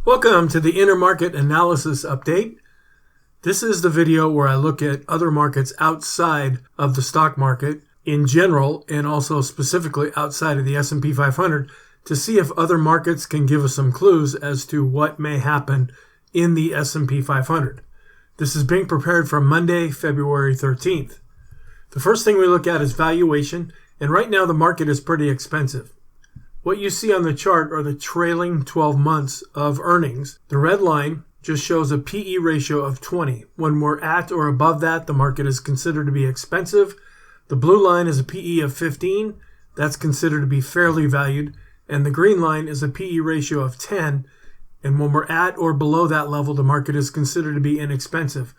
Welcome to the InterMarket Analysis Update. This is the video where I look at other markets outside of the stock market in general and also specifically outside of the S&P 500 to see if other markets can give us some clues as to what may happen in the S&P 500. This is being prepared for Monday, February 13th. The first thing we look at is valuation, and right now the market is pretty expensive. What you see on the chart are the trailing 12 months of earnings. The red line just shows a PE ratio of 20. When we're at or above that, the market is considered to be expensive. The blue line is a PE of 15. That's considered to be fairly valued. And the green line is a PE ratio of 10. And when we're at or below that level, the market is considered to be inexpensive.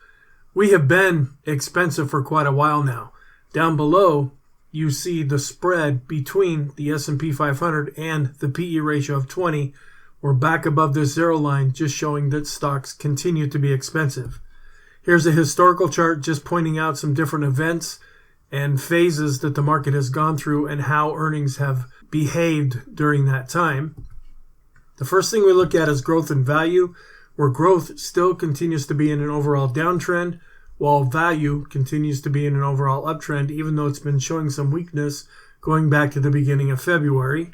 We have been expensive for quite a while now. Down below, you see the spread between the S&P 500 and the PE ratio of 20. We're back above this zero line, just showing that stocks continue to be expensive. Here's a historical chart just pointing out some different events and phases that the market has gone through and how earnings have behaved during that time. The first thing we look at is growth and value, where growth still continues to be in an overall downtrend, while value continues to be in an overall uptrend, even though it's been showing some weakness going back to the beginning of February.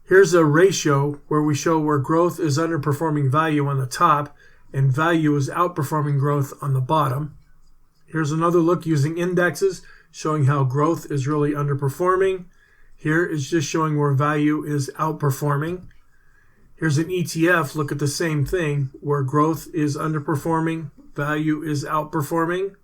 Here's a ratio where we show where growth is underperforming value on the top and value is outperforming growth on the bottom. Here's another look using indexes showing how growth is really underperforming. Here is just showing where value is outperforming. Here's an ETF, look at the same thing, where growth is underperforming, value is outperforming.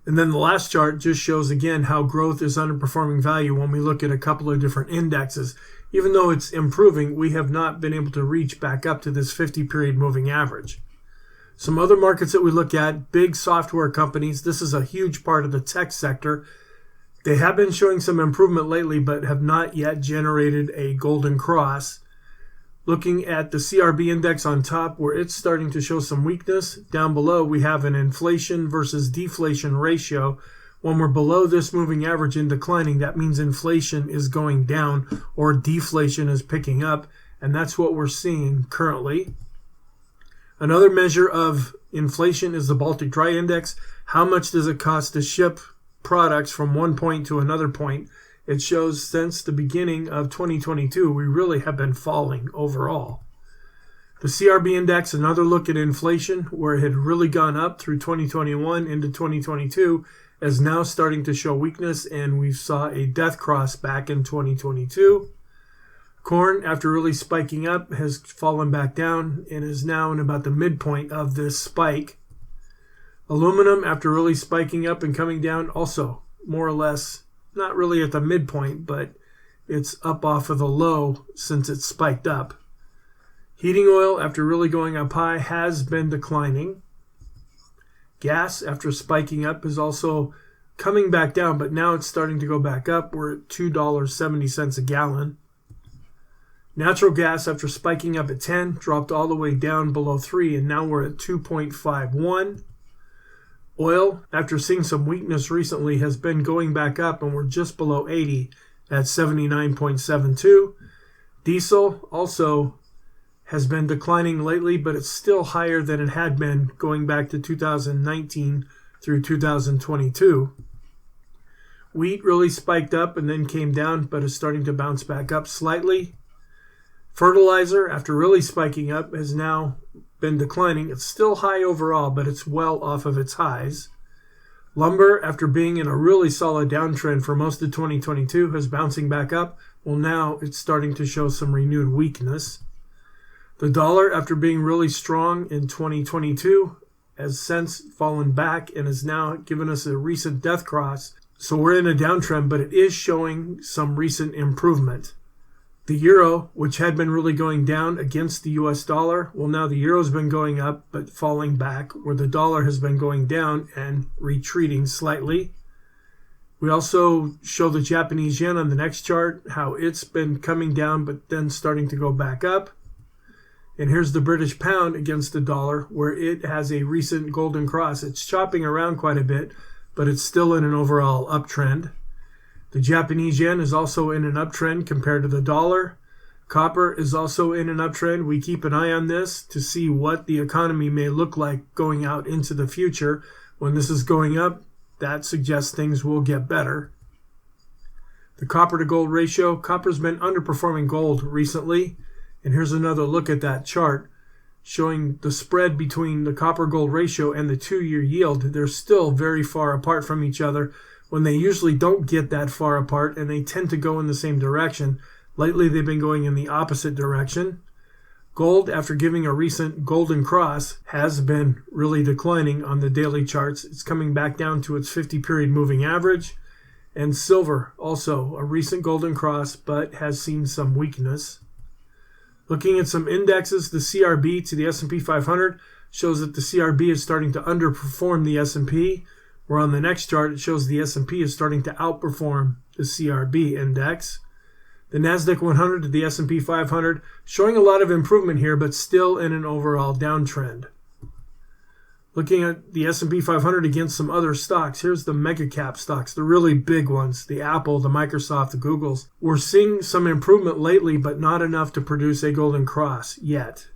And then the last chart just shows again how growth is underperforming value when we look at a couple of different indexes. Even though it's improving, we have not been able to reach back up to this 50-period moving average. Some other markets that we look at, big software companies. This is a huge part of the tech sector. They have been showing some improvement lately, but have not yet generated a golden cross. Looking at the CRB index on top, where it's starting to show some weakness. Down below, we have an inflation versus deflation ratio. When we're below this moving average and declining, that means inflation is going down or deflation is picking up, and that's what we're seeing currently. Another measure of inflation is the Baltic Dry Index. How much does it cost to ship products from one point to another point? It shows since the beginning of 2022, we really have been falling overall. The CRB index, another look at inflation, where it had really gone up through 2021 into 2022, is now starting to show weakness, and we saw a death cross back in 2022. Corn, after really spiking up, has fallen back down and is now in about the midpoint of this spike. Aluminum, after really spiking up and coming down, also more or less not really at the midpoint, but it's up off of the low since it spiked up. Heating oil, after really going up high, has been declining. Gas, after spiking up, is also coming back down, but now it's starting to go back up. We're at $2.70 a gallon. Natural gas, after spiking up at 10, dropped all the way down below 3, and now we're at 2.51. Oil, after seeing some weakness recently, has been going back up, and we're just below 80 at 79.72. Diesel also has been declining lately, but it's still higher than it had been going back to 2019 through 2022. Wheat really spiked up and then came down, but is starting to bounce back up slightly. Fertilizer, after really spiking up, has now been declining. It's still high overall, but it's well off of its highs. Lumber, after being in a really solid downtrend for most of 2022, is bouncing back up. Well, now it's starting to show some renewed weakness. The dollar, after being really strong in 2022, has since fallen back and has now given us a recent death cross. So we're in a downtrend, but it is showing some recent improvement. The euro, which had been really going down against the US dollar, well, now the euro's been going up but falling back, where the dollar has been going down and retreating slightly. We also show the Japanese yen on the next chart, how it's been coming down but then starting to go back up. And here's the British pound against the dollar, where it has a recent golden cross. It's chopping around quite a bit, but it's still in an overall uptrend. The Japanese yen is also in an uptrend compared to the dollar. Copper is also in an uptrend. We keep an eye on this to see what the economy may look like going out into the future. When this is going up, that suggests things will get better. The copper to gold ratio, copper's been underperforming gold recently. And here's another look at that chart showing the spread between the copper gold ratio and the 2-year yield. They're still very far apart from each other when they usually don't get that far apart, and they tend to go in the same direction. Lately, they've been going in the opposite direction. Gold, after giving a recent golden cross, has been really declining on the daily charts. It's coming back down to its 50-period moving average. And silver, also a recent golden cross, but has seen some weakness. Looking at some indexes, the CRB to the S&P 500 shows that the CRB is starting to underperform the S&P, where on the next chart it shows the S&P is starting to outperform the CRB index. The NASDAQ 100 to the S&P 500 showing a lot of improvement here, but still in an overall downtrend. Looking at the S&P 500 against some other stocks, here's the mega cap stocks, the really big ones, the Apple, the Microsoft, the Googles. We're seeing some improvement lately, but not enough to produce a golden cross yet.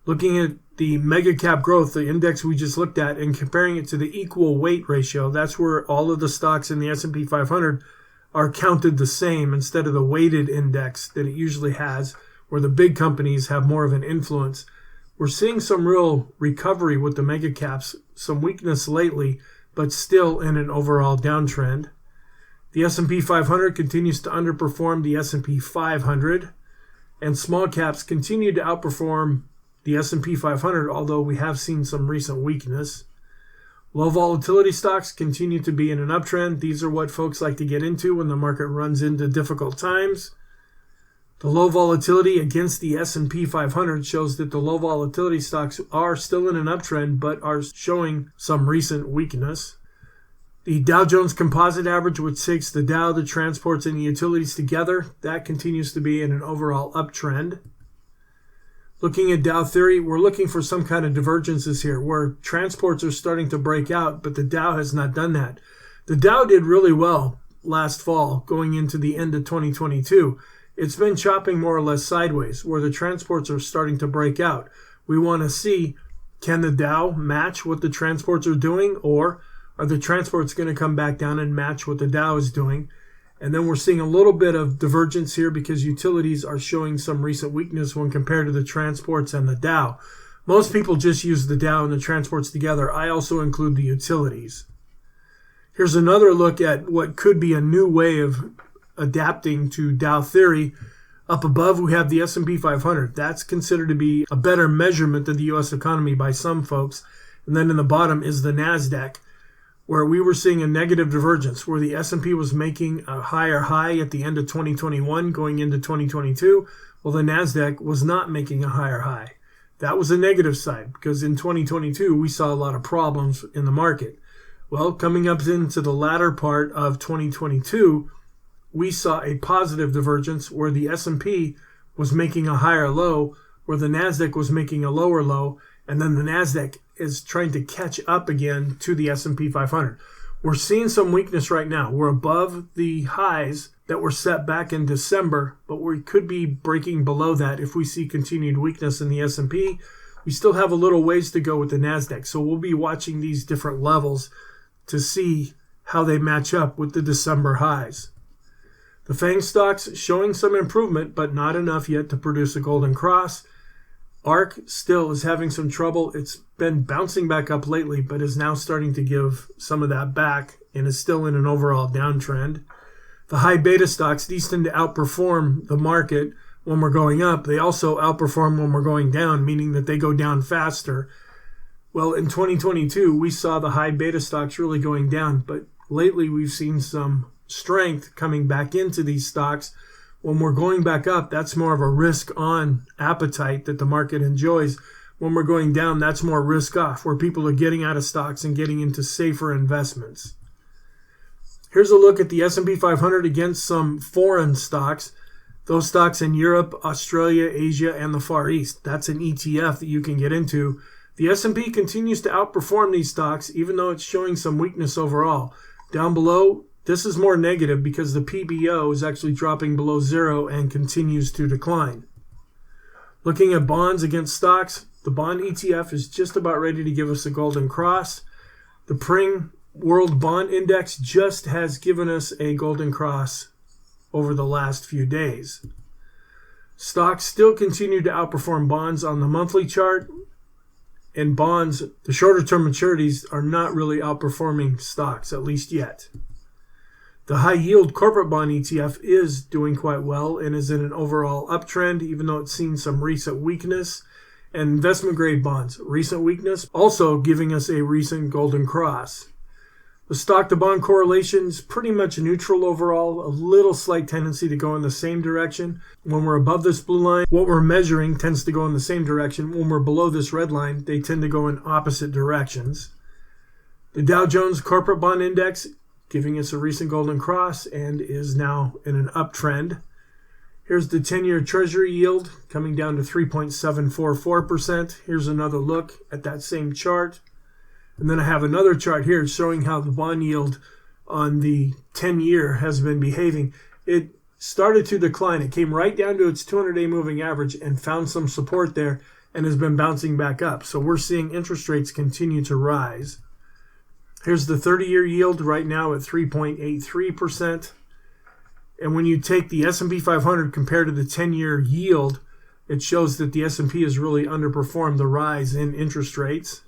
Looking at the mega cap growth, the index we just looked at, and comparing it to the equal weight ratio, that's where all of the stocks in the S&P 500 are counted the same instead of the weighted index that it usually has, where the big companies have more of an influence. We're seeing some real recovery with the mega caps, some weakness lately, but still in an overall downtrend. The S&P 500 continues to underperform the S&P 500, and small caps continue to outperform the S&P 500, although we have seen some recent weakness. Low volatility stocks continue to be in an uptrend. These are what folks like to get into when the market runs into difficult times. The low volatility against the S&P 500 shows that the low volatility stocks are still in an uptrend, but are showing some recent weakness. The Dow Jones Composite Average, which takes the Dow, the transports, and the utilities together, that continues to be in an overall uptrend. Looking at Dow theory, we're looking for some kind of divergences here, where transports are starting to break out, but the Dow has not done that. The Dow did really well last fall, going into the end of 2022. It's been chopping more or less sideways, where the transports are starting to break out. We want to see, can the Dow match what the transports are doing, or are the transports going to come back down and match what the Dow is doing? And then we're seeing a little bit of divergence here because utilities are showing some recent weakness when compared to the transports and the Dow. Most people just use the Dow and the transports together. I also include the utilities. Here's another look at what could be a new way of adapting to Dow theory. Up above, we have the S&P 500. That's considered to be a better measurement of the U.S. economy by some folks. And then in the bottom is the NASDAQ, where we were seeing a negative divergence, where the S&P was making a higher high at the end of 2021 going into 2022. Well, the NASDAQ was not making a higher high. That was a negative side, because in 2022, we saw a lot of problems in the market. Well, coming up into the latter part of 2022, we saw a positive divergence where the S&P was making a higher low, where the NASDAQ was making a lower low, and then the NASDAQ is trying to catch up again to the S&P 500. We're seeing some weakness right now. We're above the highs that were set back in December, but we could be breaking below that if we see continued weakness in the S&P. We still have a little ways to go with the NASDAQ, so we'll be watching these different levels to see how they match up with the December highs. The FANG stocks showing some improvement, but not enough yet to produce a golden cross. ARK still is having some trouble. It's been bouncing back up lately, but is now starting to give some of that back and is still in an overall downtrend. The high beta stocks, these tend to outperform the market when we're going up. They also outperform when we're going down, meaning that they go down faster. Well, in 2022, we saw the high beta stocks really going down, but lately we've seen some strength coming back into these stocks. When we're going back up, that's more of a risk-on appetite that the market enjoys. When we're going down, that's more risk-off, where people are getting out of stocks and getting into safer investments. Here's a look at the S&P 500 against some foreign stocks. Those stocks in Europe, Australia, Asia, and the Far East. That's an ETF that you can get into. The S&P continues to outperform these stocks, even though it's showing some weakness overall. Down below, This is more negative because the PBO is actually dropping below zero and continues to decline. Looking at bonds against stocks, the bond ETF is just about ready to give us a golden cross. The Pring World Bond Index just has given us a golden cross over the last few days. Stocks still continue to outperform bonds on the monthly chart, and bonds, the shorter term maturities, are not really outperforming stocks, at least yet. The high yield corporate bond ETF is doing quite well and is in an overall uptrend, even though it's seen some recent weakness. And investment grade bonds, recent weakness, also giving us a recent golden cross. The stock to bond correlation is pretty much neutral overall, a little slight tendency to go in the same direction. When we're above this blue line, what we're measuring tends to go in the same direction. When we're below this red line, they tend to go in opposite directions. The Dow Jones Corporate Bond Index giving us a recent golden cross and is now in an uptrend. Here's the 10-year Treasury yield coming down to 3.744%. Here's another look at that same chart. And then I have another chart here showing how the bond yield on the 10-year has been behaving. It started to decline. It came right down to its 200-day moving average and found some support there and has been bouncing back up. So we're seeing interest rates continue to rise. Here's the 30-year yield right now at 3.83%. And when you take the S&P 500 compared to the 10-year yield, it shows that the S&P has really underperformed the rise in interest rates.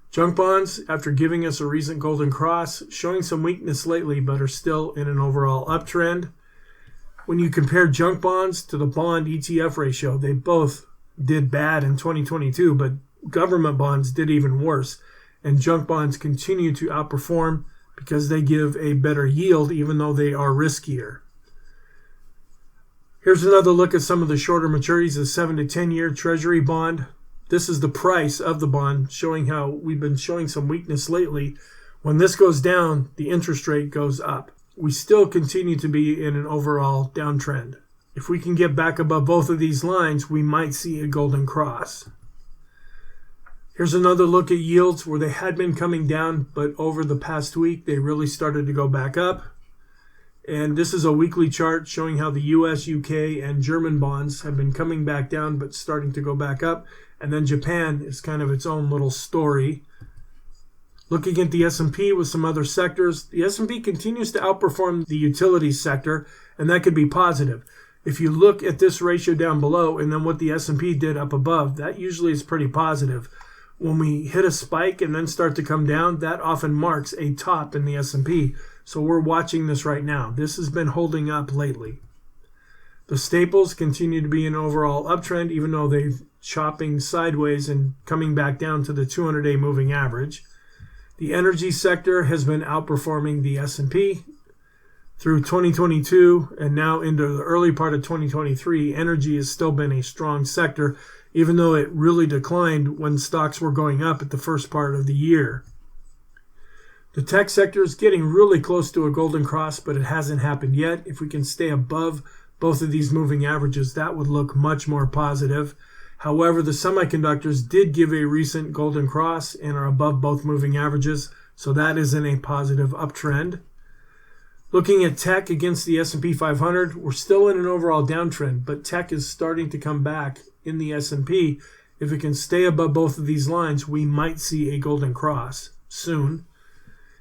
Junk bonds, after giving us a recent golden cross, showing some weakness lately, but are still in an overall uptrend. When you compare junk bonds to the bond ETF ratio, they both did bad in 2022, but government bonds did even worse. And junk bonds continue to outperform because they give a better yield, even though they are riskier. Here's another look at some of the shorter maturities, the 7 to 10-year Treasury bond. This is the price of the bond, showing how we've been showing some weakness lately. When this goes down, the interest rate goes up. We still continue to be in an overall downtrend. If we can get back above both of these lines, we might see a golden cross. Here's another look at yields where they had been coming down, but over the past week, they really started to go back up. And this is a weekly chart showing how the US, UK, and German bonds have been coming back down, but starting to go back up. And then Japan is kind of its own little story. Looking at the S&P with some other sectors, the S&P continues to outperform the utilities sector, and that could be positive. If you look at this ratio down below and then what the S&P did up above, that usually is pretty positive. When we hit a spike and then start to come down, that often marks a top in the S&P. So we're watching this right now. This has been holding up lately. The staples continue to be an overall uptrend, even though they're chopping sideways and coming back down to the 200-day moving average. The energy sector has been outperforming the S&P through 2022 and now into the early part of 2023. Energy has still been a strong sector, even though it really declined when stocks were going up at the first part of the year. The tech sector is getting really close to a golden cross, but it hasn't happened yet. If we can stay above both of these moving averages, that would look much more positive. However, the semiconductors did give a recent golden cross and are above both moving averages, so that is in a positive uptrend. Looking at tech against the S&P 500, we're still in an overall downtrend, but tech is starting to come back in the S&P. If it can stay above both of these lines, we might see a golden cross soon.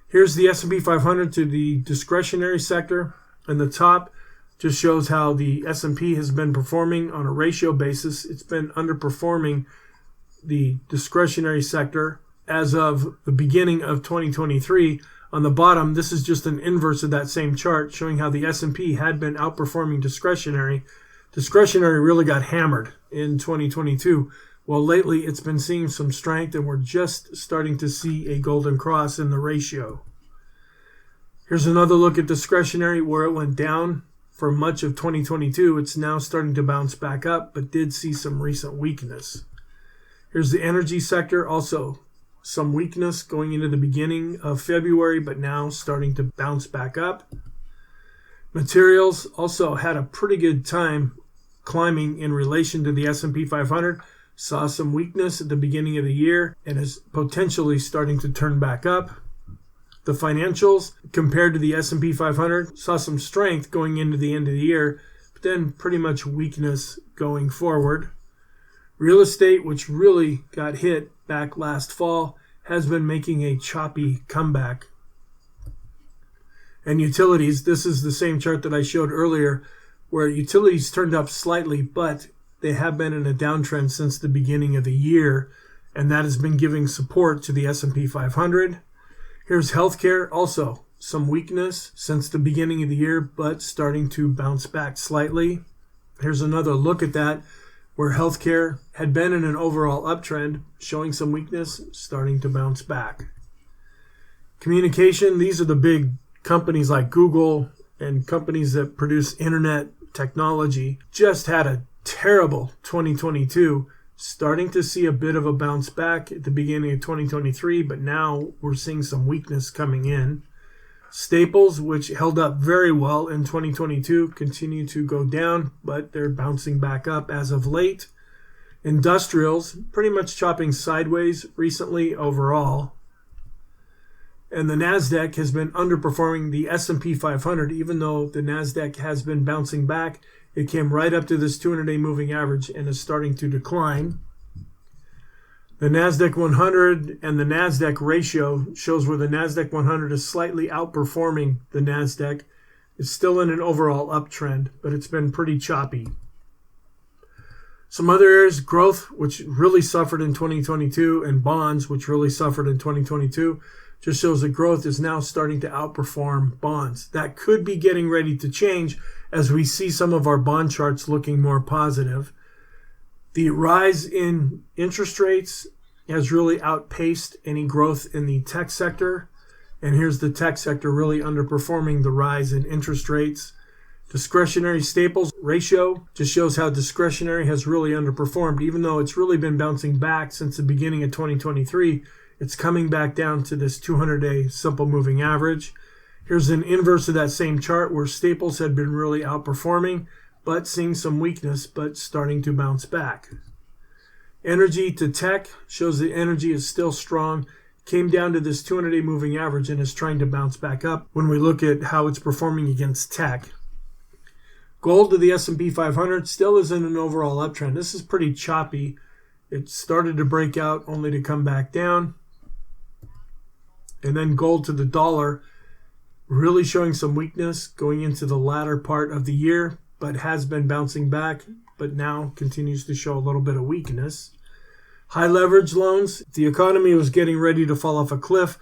Here's the S&P 500 to the discretionary sector, and the top just shows how the S&P has been performing on a ratio basis. It's been underperforming the discretionary sector as of the beginning of 2023. On the bottom, this is just an inverse of that same chart showing how the S&P had been outperforming discretionary. Discretionary really got hammered in 2022. Well, lately it's been seeing some strength, and we're just starting to see a golden cross in the ratio. Here's another look at discretionary where it went down for much of 2022. It's now starting to bounce back up, but did see some recent weakness. Here's the energy sector, also some weakness going into the beginning of February, but now starting to bounce back up. Materials also had a pretty good time climbing in relation to the S&P 500. Saw some weakness at the beginning of the year and is potentially starting to turn back up. The financials, compared to the S&P 500, saw some strength going into the end of the year, but then pretty much weakness going forward. Real estate, which really got hit back last fall, has been making a choppy comeback. And utilities, this is the same chart that I showed earlier, where utilities turned up slightly, but they have been in a downtrend since the beginning of the year, and that has been giving support to the S&P 500. Here's healthcare, also some weakness since the beginning of the year, but starting to bounce back slightly. Here's another look at that, where healthcare had been in an overall uptrend, showing some weakness, starting to bounce back. Communication, these are the big companies like Google and companies that produce internet technology, just had a terrible 2022. Starting to see a bit of a bounce back at the beginning of 2023, but now we're seeing some weakness coming in. Staples, which held up very well in 2022, continue to go down, but they're bouncing back up as of late. Industrials, pretty much chopping sideways recently overall. And the NASDAQ has been underperforming the S&P 500, even though the NASDAQ has been bouncing back. It came right up to this 200-day moving average and is starting to decline. The NASDAQ 100 and the NASDAQ ratio shows where the NASDAQ 100 is slightly outperforming the NASDAQ. It's still in an overall uptrend, but it's been pretty choppy. Some other areas, growth, which really suffered in 2022, and bonds, which really suffered in 2022, just shows that growth is now starting to outperform bonds. That could be getting ready to change as we see some of our bond charts looking more positive. The rise in interest rates has really outpaced any growth in the tech sector. And here's the tech sector really underperforming the rise in interest rates. Discretionary staples ratio just shows how discretionary has really underperformed. Even though it's really been bouncing back since the beginning of 2023, it's coming back down to this 200-day simple moving average. Here's an inverse of that same chart where staples had been really outperforming, but seeing some weakness, but starting to bounce back. Energy to tech shows that energy is still strong, came down to this 200-day moving average and is trying to bounce back up when we look at how it's performing against tech. Gold to the S&P 500 still is in an overall uptrend. This is pretty choppy. It started to break out only to come back down. And then gold to the dollar, really showing some weakness going into the latter part of the year, but has been bouncing back, but now continues to show a little bit of weakness. High leverage loans, if the economy was getting ready to fall off a cliff,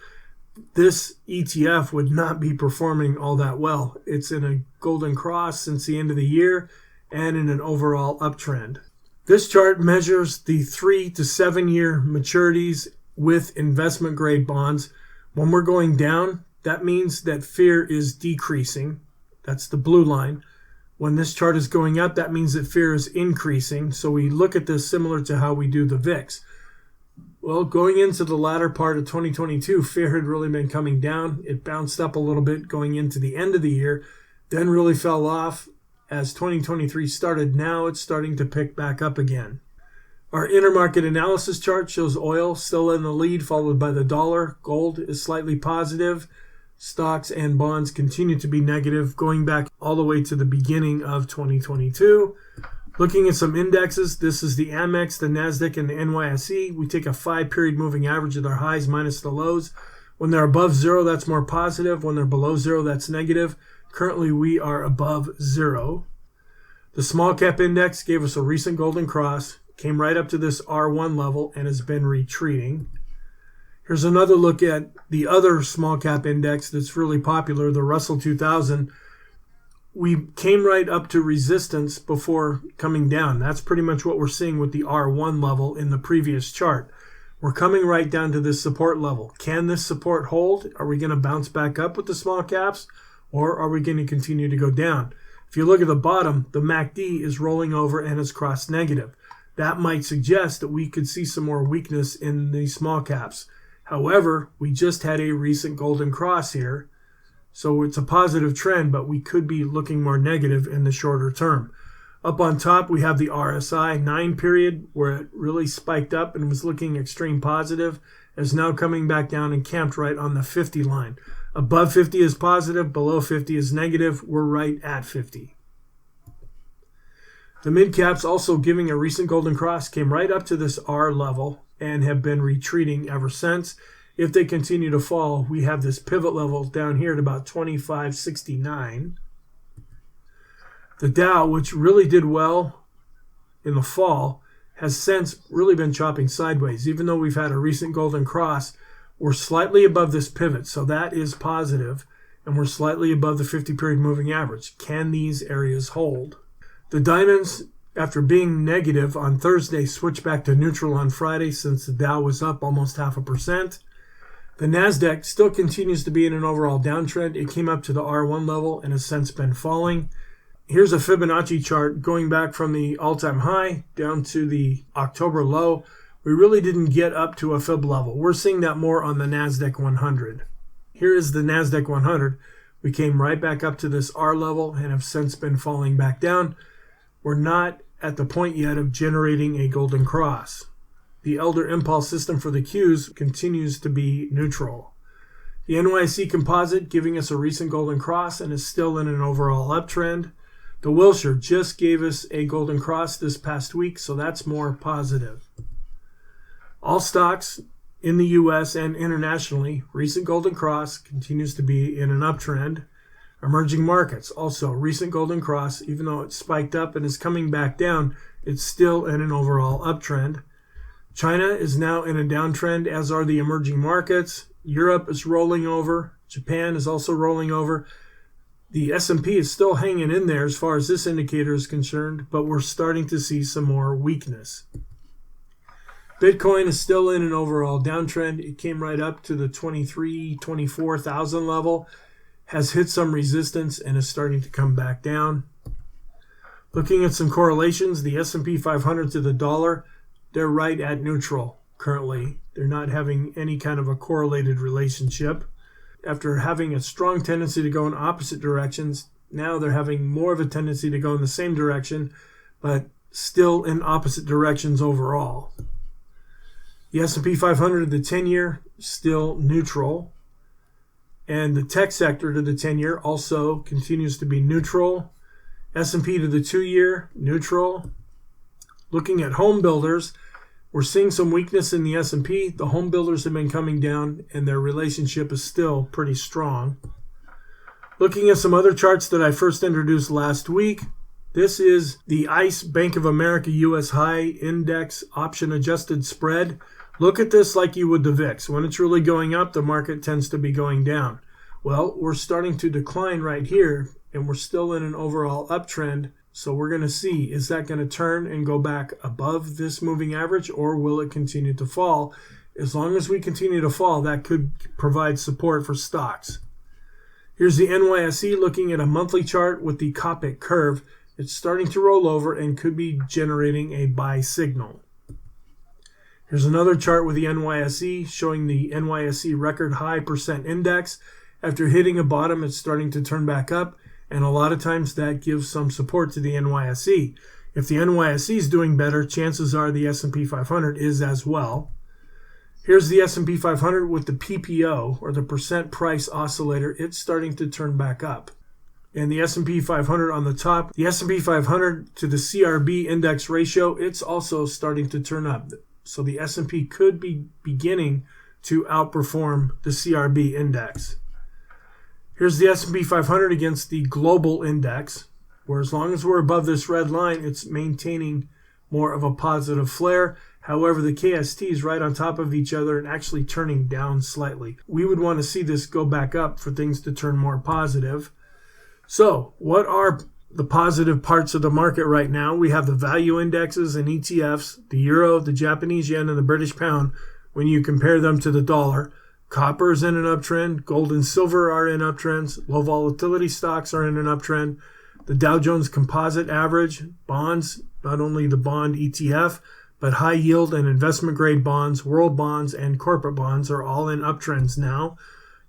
this ETF would not be performing all that well. It's in a golden cross since the end of the year and in an overall uptrend. This chart measures the 3 to 7 year maturities with investment grade bonds. When we're going down, that means that fear is decreasing. That's the blue line. When this chart is going up, that means that fear is increasing. So we look at this similar to how we do the VIX. Well, going into the latter part of 2022, fear had really been coming down. It bounced up a little bit going into the end of the year, then really fell off as 2023 started. Now it's starting to pick back up again. Our InterMarket Analysis chart shows oil still in the lead, followed by the dollar. Gold is slightly positive. Stocks and bonds continue to be negative, going back all the way to the beginning of 2022. Looking at some indexes, this is the Amex, the NASDAQ, and the NYSE. We take a 5-period moving average of their highs minus the lows. When they're above zero, that's more positive. When they're below zero, that's negative. Currently, we are above zero. The small cap index gave us a recent golden cross, came right up to this R1 level, and has been retreating. Here's another look at the other small cap index that's really popular, the Russell 2000. We came right up to resistance before coming down. That's pretty much what we're seeing with the R1 level in the previous chart. We're coming right down to this support level. Can this support hold? Are we going to bounce back up with the small caps, or are we going to continue to go down? If you look at the bottom, the MACD is rolling over and has crossed negative. That might suggest that we could see some more weakness in the small caps. However, we just had a recent golden cross here, so it's a positive trend, but we could be looking more negative in the shorter term. Up on top, we have the RSI 9 period, where it really spiked up and was looking extreme positive, is now coming back down and camped right on the 50 line. Above 50 is positive, below 50 is negative. We're right at 50. The mid-caps, also giving a recent golden cross, came right up to this R level and have been retreating ever since. If they continue to fall, we have this pivot level down here at about 25.69. The Dow, which really did well in the fall, has since really been chopping sideways. Even though we've had a recent golden cross, we're slightly above this pivot, so that is positive, and we're slightly above the 50-period moving average. Can these areas hold? The diamonds, after being negative on Thursday, switched back to neutral on Friday since the Dow was up almost 0.5%. The NASDAQ still continues to be in an overall downtrend. It came up to the R1 level and has since been falling. Here's a Fibonacci chart going back from the all-time high down to the October low. We really didn't get up to a fib level. We're seeing that more on the NASDAQ 100. Here is the NASDAQ 100. We came right back up to this R level and have since been falling back down. We're not at the point yet of generating a golden cross. The Elder Impulse system for the Qs continues to be neutral. The NYSE Composite giving us a recent golden cross and is still in an overall uptrend. The Wilshire just gave us a golden cross this past week, so that's more positive. All stocks in the U.S. and internationally, recent golden cross continues to be in an uptrend. Emerging markets, also recent golden cross, even though it spiked up and is coming back down, it's still in an overall uptrend. China is now in a downtrend, as are the emerging markets. Europe is rolling over. Japan is also rolling over. The S&P is still hanging in there as far as this indicator is concerned, but we're starting to see some more weakness. Bitcoin is still in an overall downtrend. It came right up to the 24,000 level, has hit some resistance, and is starting to come back down. Looking at some correlations, the S&P 500 to the dollar, they're right at neutral currently. They're not having any kind of a correlated relationship. After having a strong tendency to go in opposite directions, now they're having more of a tendency to go in the same direction, but still in opposite directions overall. The S&P 500 to the 10-year, still neutral. And the tech sector to the 10-year also continues to be neutral. S&P to the 2-year, neutral. Looking at home builders, we're seeing some weakness in the S&P. The home builders have been coming down, and their relationship is still pretty strong. Looking at some other charts that I first introduced last week, this is the ICE Bank of America US High Index Option Adjusted Spread. Look at this like you would the VIX. When it's really going up, the market tends to be going down. Well, we're starting to decline right here, and we're still in an overall uptrend. So we're going to see, is that going to turn and go back above this moving average, or will it continue to fall? As long as we continue to fall, that could provide support for stocks. Here's the NYSE looking at a monthly chart with the Copic curve. It's starting to roll over and could be generating a buy signal. Here's another chart with the NYSE showing the NYSE record high percent index. After hitting a bottom, it's starting to turn back up, and a lot of times that gives some support to the NYSE. If the NYSE is doing better, chances are the S&P 500 is as well. Here's the S&P 500 with the PPO, or the percent price oscillator. It's starting to turn back up. And the S&P 500 on the top, the S&P 500 to the CRB index ratio, it's also starting to turn up. So the S&P could be beginning to outperform the CRB index. Here's the S&P 500 against the global index, where as long as we're above this red line, it's maintaining more of a positive flare. However, the KST is right on top of each other and actually turning down slightly. We would want to see this go back up for things to turn more positive. So, what are the positive parts of the market right now? We have the value indexes and ETFs, the euro, the Japanese yen, and the British pound when you compare them to the dollar. Copper is in an uptrend. Gold and silver are in uptrends. Low volatility stocks are in an uptrend. The Dow Jones Composite Average, bonds, not only the bond ETF, but high yield and investment grade bonds, world bonds, and corporate bonds are all in uptrends now.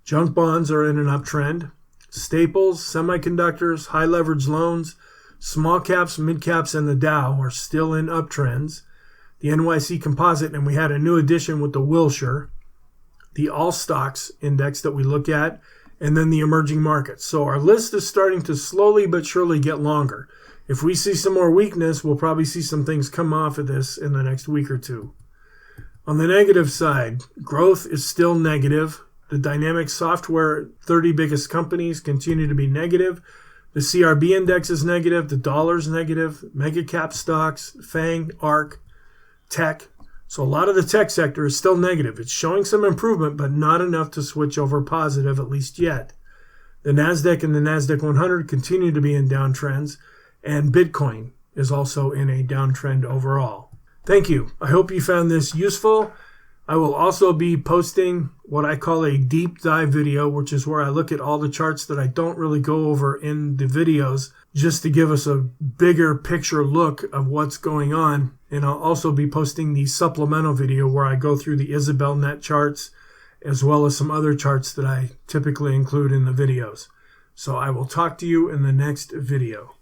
Junk bonds are in an uptrend. Staples, semiconductors, high leverage loans, small caps, mid caps, and the Dow are still in uptrends. The NYSE Composite, and we had a new addition with the Wilshire. The All Stocks Index that we look at and then the emerging markets. So our list is starting to slowly but surely get longer. If we see some more weakness, we'll probably see some things come off of this in the next week or two. On the negative side, growth is still negative. The dynamic software 30 biggest companies continue to be negative. The CRB index is negative. The dollar's negative. Mega cap stocks, FANG, ARK, tech. So a lot of the tech sector is still negative. It's showing some improvement, but not enough to switch over positive, at least yet. The NASDAQ and the NASDAQ 100 continue to be in downtrends, and Bitcoin is also in a downtrend overall. Thank you. I hope you found this useful. I will also be posting what I call a deep dive video, which is where I look at all the charts that I don't really go over in the videos, just to give us a bigger picture look of what's going on. And I'll also be posting the supplemental video where I go through the Isabel Net charts, as well as some other charts that I typically include in the videos. So I will talk to you in the next video.